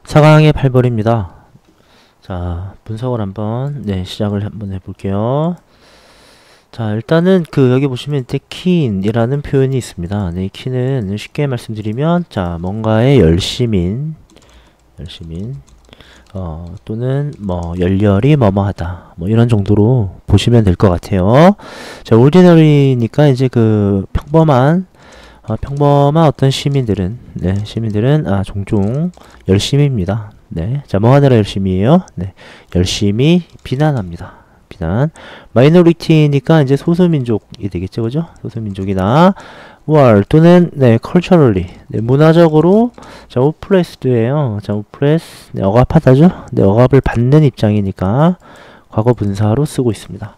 4강의 8번입니다. 자, 분석을 한번 시작을 한번 해볼게요. 자, 일단은 여기 보시면 keen이라는 표현이 있습니다. 이 keen은 쉽게 말씀드리면 뭔가의 열심인 또는 열렬히 뭐뭐하다 이런 정도로 보시면 될 것 같아요. 자, ordinary니까 이제 평범한 어떤 시민들은 종종 열심입니다. 자, 뭐 하느라 열심히에요? 열심히 비난합니다. 비난. minority니까 이제 소수민족이 되겠죠, 그죠? 소수민족이나 war 또는 culturally 문화적으로 oppressed예요. oppress 억압하다죠. 억압을 받는 입장이니까 과거 분사로 쓰고 있습니다.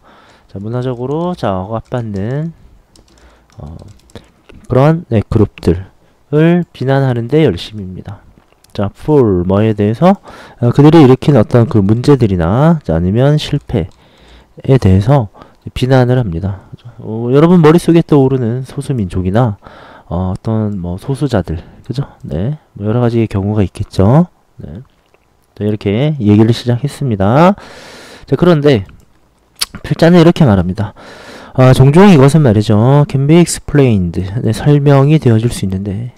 자, 문화적으로 억압받는 그런 그룹들을 비난하는데 열심입니다. 자, for 뭐에 대해서 그들이 일으킨 어떤 문제들이나 아니면 실패에 대해서 비난을 합니다. 여러분 머릿속에 떠오르는 소수민족이나 어떤 소수자들, 그죠? 여러 가지의 경우가 있겠죠. 자, 이렇게 얘기를 시작했습니다. 자, 그런데 필자는 이렇게 말합니다. 종종 이것은 말이죠. can be explained. 설명이 되어줄 수 있는데,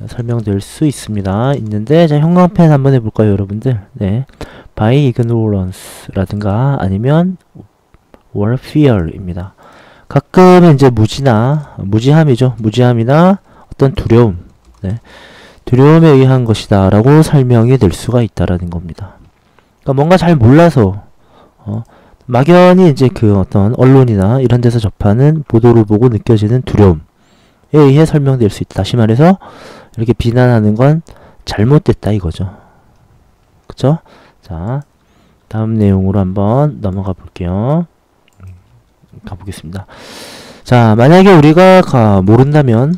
설명될 수 있습니다. 자, 형광펜 한번 해볼까요, 여러분들? by ignorance라든가 아니면 or fear입니다. 가끔은 이제 무지함이죠. 무지함이나 어떤 두려움, 두려움에 의한 것이다 라고 설명이 될 수가 있다라는 겁니다. 그러니까 뭔가 잘 몰라서, 막연히 이제 어떤 언론이나 이런 데서 접하는 보도를 보고 느껴지는 두려움에 의해 설명될 수 있다. 다시 말해서 이렇게 비난하는 건 잘못됐다 이거죠. 그쵸? 자, 다음 내용으로 한번 넘어가 볼게요. 가보겠습니다. 자, 만약에 우리가 모른다면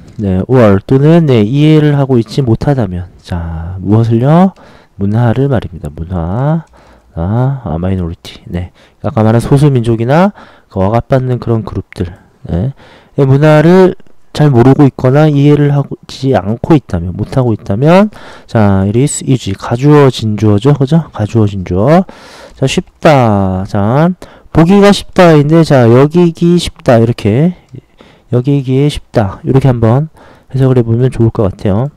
or 또는 이해를 하고 있지 못하다면 자, 무엇을요? 문화를 말입니다. 문화. 마이너리티. 아까 말한 소수민족이나 억압받는 그런 그룹들. 문화를 잘 모르고 있거나 이해를 하지 않고 있다면, 못하고 있다면, 자, it is easy. 가주어진 주어죠. 그죠? 가주어진 주어. 자, 쉽다. 자, 보기가 쉽다인데, 자, 여기기 쉽다. 이렇게. 여기기에 쉽다. 이렇게 한번 해석을 해보면 좋을 것 같아요.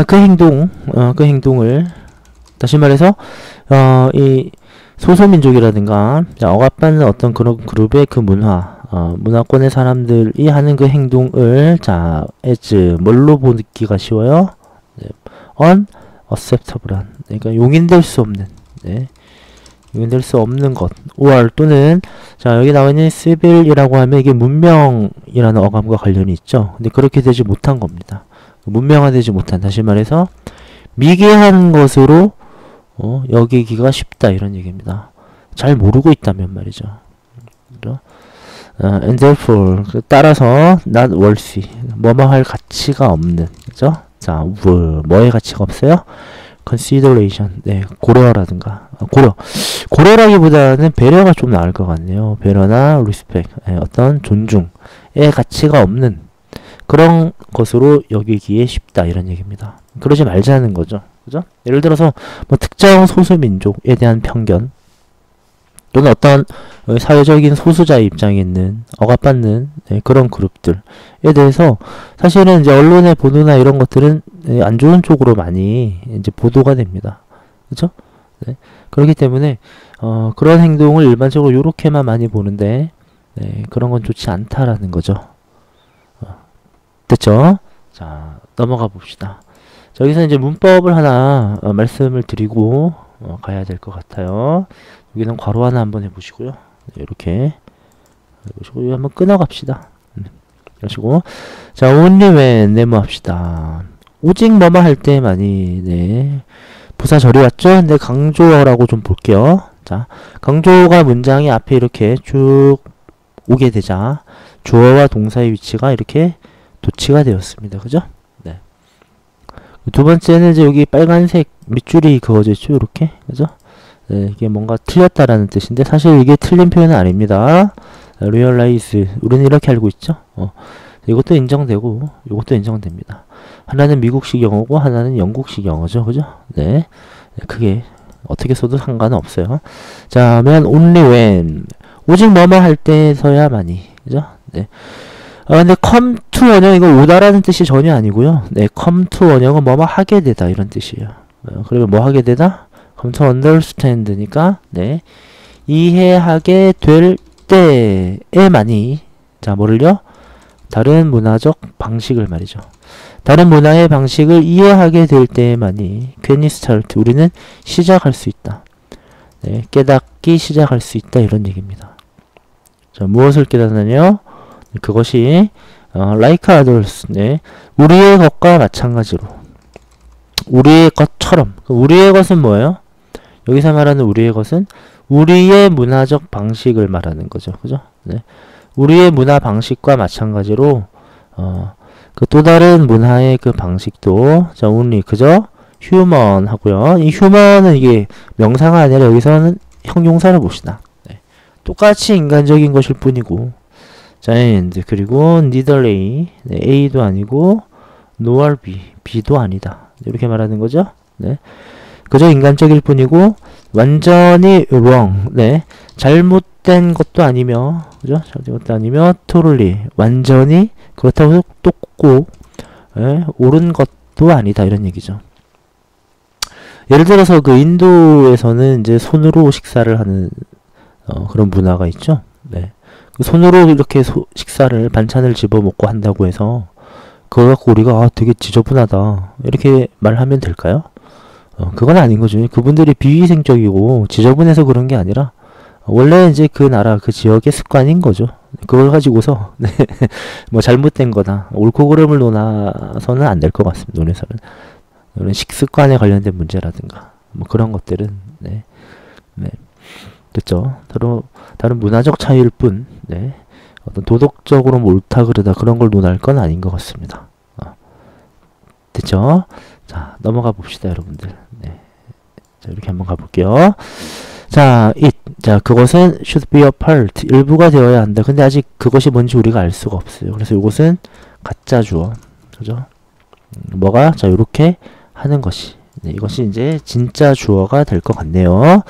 그 행동을 다시 말해서 이 소수민족이라든가 억압받는 어떤 그런 그룹의 문화권의 사람들이 하는 그 행동을 as 뭘로 보기가 쉬워요? unacceptable한 그러니까 용인될 수 없는 용인될 수 없는 것 or 또는 자, 여기 나와 있는 civil이라고 하면 이게 문명이라는 어감과 관련이 있죠. 근데 그렇게 되지 못한 겁니다. 문명화되지 못한, 다시 말해서 미개한 것으로 여기기가 쉽다 이런 얘기입니다. 잘 모르고 있다면 말이죠. and therefore 따라서 not worthy 뭐뭐 할 가치가 없는, 그죠? 자, 뭐의 가치가 없어요? consideration 고려라든가 고려라기보다는 배려가 좀 나을 것 같네요. 배려나 respect 어떤 존중의 가치가 없는 그런 것으로 여기기에 쉽다 이런 얘기입니다. 그러지 말자는 거죠. 그죠? 예를 들어서 특정 소수민족에 대한 편견 또는 어떤 사회적인 소수자의 입장에 있는 억압받는 그런 그룹들에 대해서 사실은 이제 언론의 보도나 이런 것들은 안 좋은 쪽으로 많이 이제 보도가 됩니다. 그죠? 그렇기 때문에 그런 행동을 일반적으로 요렇게만 많이 보는데 그런 건 좋지 않다라는 거죠. 됐죠? 자, 넘어가 봅시다. 자, 여기서 이제 문법을 하나 말씀을 드리고 가야 될 것 같아요. 여기는 괄호 하나 한번 해보시고요. 이렇게 해보시고 한번 끊어갑시다. 그러시고 자, only when 네모합시다. 오직 뭐뭐 할 때 많이 부사 절이 왔죠? 근데 강조어라고 좀 볼게요. 자, 강조가 문장이 앞에 이렇게 쭉 오게 되자 주어와 동사의 위치가 이렇게 도치가 되었습니다. 그죠? 두 번째는 이제 여기 빨간색 밑줄이 그어져 있죠. 이렇게. 그죠? 이게 뭔가 틀렸다라는 뜻인데 사실 이게 틀린 표현은 아닙니다. realize 우리는 이렇게 알고 있죠. 이것도 인정되고 이것도 인정됩니다. 하나는 미국식 영어고 하나는 영국식 영어죠. 그죠? 네. 크게 어떻게 써도 상관은 없어요. 자, 하면 only when 오직 뭐뭐 할 때서야만이. 그죠? 네. 근데 come to 원형 이거 오다라는 뜻이 전혀 아니고요. 네, come to 원형은 뭐뭐 하게 되다 이런 뜻이에요. 그러면 뭐 하게 되다? come to understand니까 네. 이해하게 될 때에만이 자, 뭐를요? 다른 문화적 방식을 말이죠. 다른 문화의 방식을 이해하게 될 때에만이 can we start 우리는 시작할 수 있다. 네, 깨닫기 시작할 수 있다 이런 얘기입니다. 자, 무엇을 깨닫느냐? 그것이 like others, 네, 우리의 것과 마찬가지로 우리의 것처럼 우리의 것은 뭐예요? 여기서 말하는 우리의 것은 우리의 문화적 방식을 말하는 거죠. 그죠? 네. 우리의 문화 방식과 마찬가지로 그 또 다른 문화의 그 방식도 자, only 그저 human 하고요. 이 human은 이게 명사가 아니라 여기서는 형용사를 봅시다. 네. 똑같이 인간적인 것일 뿐이고 자, and 그리고 neither A, 네, A도 아니고 nor B, B도 아니다. 이렇게 말하는 거죠. 네. 그저 인간적일 뿐이고 완전히 wrong, 네, 잘못된 것도 아니며, 그죠? 잘못된 것도 아니며 totally, 완전히 그렇다고 또 꼭 옳은 것도 아니다 이런 얘기죠. 예를 들어서 그 인도에서는 이제 손으로 식사를 하는 그런 문화가 있죠. 네. 그 손으로 이렇게 식사를 반찬을 집어 먹고 한다고 해서 그거 갖고 우리가 되게 지저분하다 이렇게 말하면 될까요? 그건 아닌 거죠. 그분들이 비위생적이고 지저분해서 그런 게 아니라 원래 이제 그 나라 그 지역의 습관인 거죠. 그걸 가지고서 네, 뭐 잘못된 거다 옳고 그름을 논하서는 안 될 것 같습니다. 논에서는 이런 식습관에 관련된 문제라든가 뭐 그런 것들은 네, 네, 됐죠. 다른 문화적 차이일 뿐, 네, 어떤 도덕적으로 뭐 옳다 그르다 그런 걸 논할 건 아닌 것 같습니다. 됐죠? 자, 넘어가 봅시다, 여러분들. 네. 자, 이렇게 한번 가볼게요. 자, 자, 그것은 should be a part. 일부가 되어야 한다. 근데 아직 그것이 뭔지 우리가 알 수가 없어요. 그래서 이것은 가짜 주어. 그죠? 뭐가? 자, 요렇게 하는 것이. 네, 이것이 이제 진짜 주어가 될 것 같네요.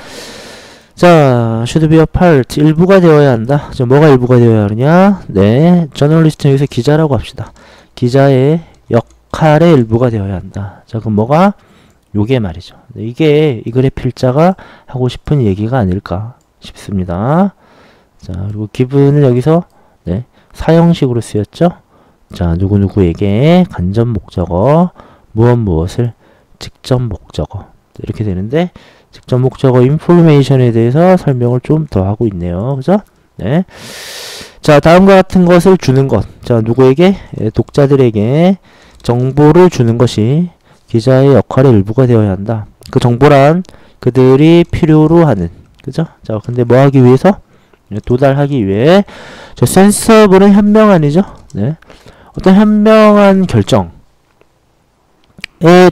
자, should be a part. 일부가 되어야 한다. 자, 뭐가 일부가 되어야 하느냐? 네. 저널리스트 여기서 기자라고 합시다. 기자의 역할의 일부가 되어야 한다. 자, 그럼 뭐가? 요게 말이죠. 네, 이게 이 글의 필자가 하고 싶은 얘기가 아닐까 싶습니다. 자, 그리고 given은 여기서 네, 사형식으로 쓰였죠. 자, 누구누구에게 간접 목적어, 무엇을 직접 목적어 이렇게 되는데 직접 목적어 information에 대해서 설명을 좀 더 하고 있네요. 그죠? 네. 자, 다음과 같은 것을 주는 것. 자, 누구에게? 독자들에게 정보를 주는 것이 기자의 역할의 일부가 되어야 한다. 그 정보란 그들이 필요로 하는, 그죠? 자, 근데 뭐 하기 위해서? 도달하기 위해. 저 센서블은 현명한이죠? 네. 어떤 현명한 결정에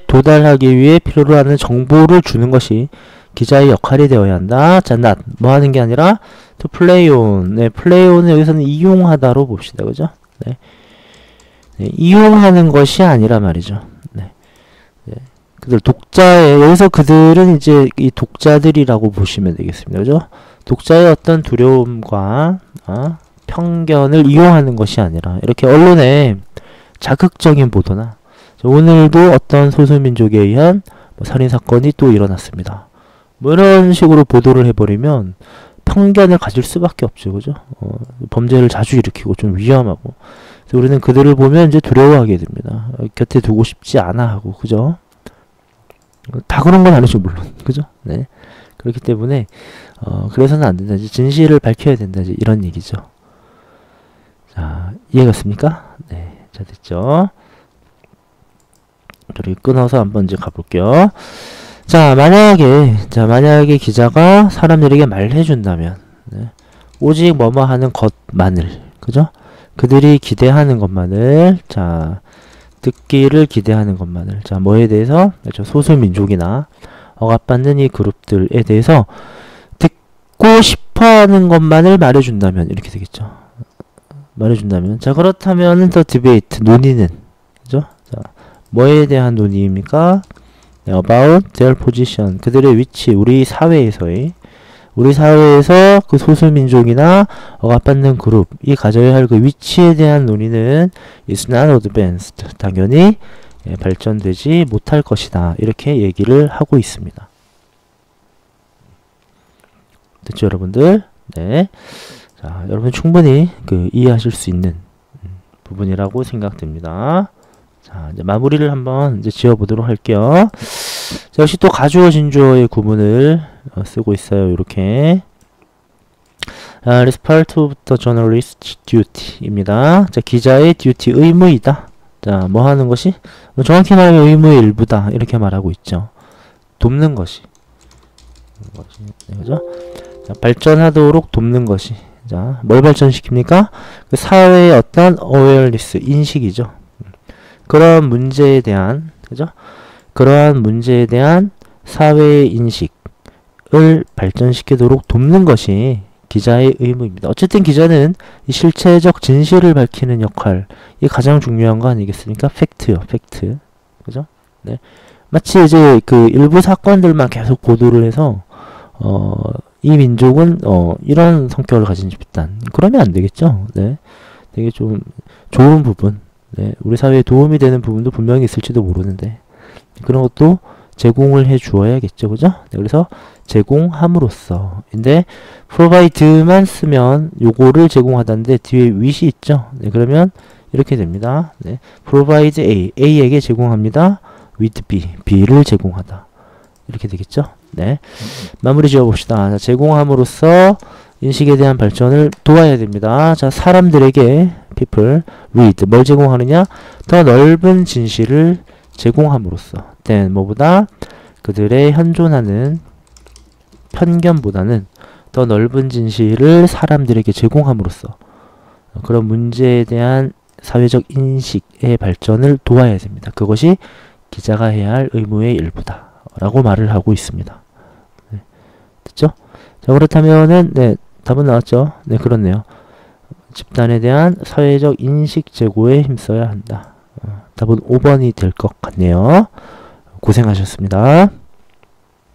도달하기 위해 필요로 하는 정보를 주는 것이 기자의 역할이 되어야 한다. 자, not. 뭐 하는 게 아니라 to play on. 네, play on은 여기서는 이용하다로 봅시다. 그죠? 네. 네, 이용하는 것이 아니라 말이죠. 네. 네. 그들 여기서 그들은 이제 이 독자들이라고 보시면 되겠습니다. 그죠? 독자의 어떤 두려움과 편견을 이용하는 것이 아니라 이렇게 언론에 자극적인 보도나 오늘도 어떤 소수민족에 의한 뭐 살인사건이 또 일어났습니다. 뭐 이런 식으로 보도를 해버리면 편견을 가질 수밖에 없죠. 그죠? 범죄를 자주 일으키고 좀 위험하고. 그래서 우리는 그들을 보면 이제 두려워하게 됩니다. 곁에 두고 싶지 않아 하고. 그죠? 다 그런 건 아니죠, 물론. 그죠? 네. 그렇기 때문에, 그래서는 안 된다. 진실을 밝혀야 된다. 이런 얘기죠. 자, 이해갔습니까? 네. 자, 됐죠? 저리 끊어서 한번 이제 가볼게요. 자, 만약에 기자가 사람들에게 말해준다면, 네, 오직 뭐뭐 하는 것만을, 그죠? 그들이 기대하는 것만을, 자, 듣기를 기대하는 것만을, 자, 뭐에 대해서? 그렇죠, 소수민족이나 억압받는 이 그룹들에 대해서 듣고 싶어 하는 것만을 말해준다면, 이렇게 되겠죠. 말해준다면, 자, 그렇다면 the debate, 논의는, 그죠? 자, 뭐에 대한 논의입니까? about their position, 그들의 위치, 우리 사회에서 그 소수민족이나 억압받는 그룹이 가져야 할 그 위치에 대한 논의는 is not advanced, 당연히 발전되지 못할 것이다. 이렇게 얘기를 하고 있습니다. 됐죠, 여러분들? 네. 자, 여러분 충분히 이해하실 수 있는 부분이라고 생각됩니다. 자, 이제 마무리를 한번 이제 지어보도록 할게요. 자, 역시 또 가주어 진주어의 구문을 쓰고 있어요. 이렇게. This part of the journalist's duty입니다. 자, 기자의 duty, 의무이다. 자, 뭐 하는 것이? 정확히 말하면 의무의 일부다. 이렇게 말하고 있죠. 돕는 것이. 그죠? 자, 발전하도록 돕는 것이. 자, 뭘 발전시킵니까? 그 사회의 어떤 awareness, 인식이죠. 그런 문제에 대한, 그죠? 그러한 문제에 대한 사회의 인식을 발전시키도록 돕는 것이 기자의 의무입니다. 어쨌든 기자는 이 실체적 진실을 밝히는 역할이 가장 중요한 거 아니겠습니까? 팩트요, 팩트. 그죠? 네. 마치 이제 그 일부 사건들만 계속 보도를 해서, 이 민족은, 이런 성격을 가진 집단. 그러면 안 되겠죠? 네. 되게 좀 좋은 부분. 네. 우리 사회에 도움이 되는 부분도 분명히 있을지도 모르는데, 그런 것도 제공을 해 주어야겠죠. 그죠? 네, 그래서 제공함으로써. 근데 provide만 쓰면 요거를 제공하다는데 뒤에 with이 있죠. 네, 그러면 이렇게 됩니다. 네, provide A, A에게 제공합니다. with B, B를 제공하다. 이렇게 되겠죠. 네, 마무리 지어봅시다. 자, 제공함으로써 인식에 대한 발전을 도와야 됩니다. 자, 사람들에게 people, read, 뭘 제공하느냐? 더 넓은 진실을 제공함으로써 then 뭐보다 그들의 현존하는 편견보다는 더 넓은 진실을 사람들에게 제공함으로써 그런 문제에 대한 사회적 인식의 발전을 도와야 됩니다. 그것이 기자가 해야 할 의무의 일부다 라고 말을 하고 있습니다. 네. 됐죠? 자, 그렇다면은 네, 답은 나왔죠? 네, 그렇네요. 집단에 대한 사회적 인식 제고에 힘써야 한다. 답은 5번이 될 것 같네요. 고생하셨습니다.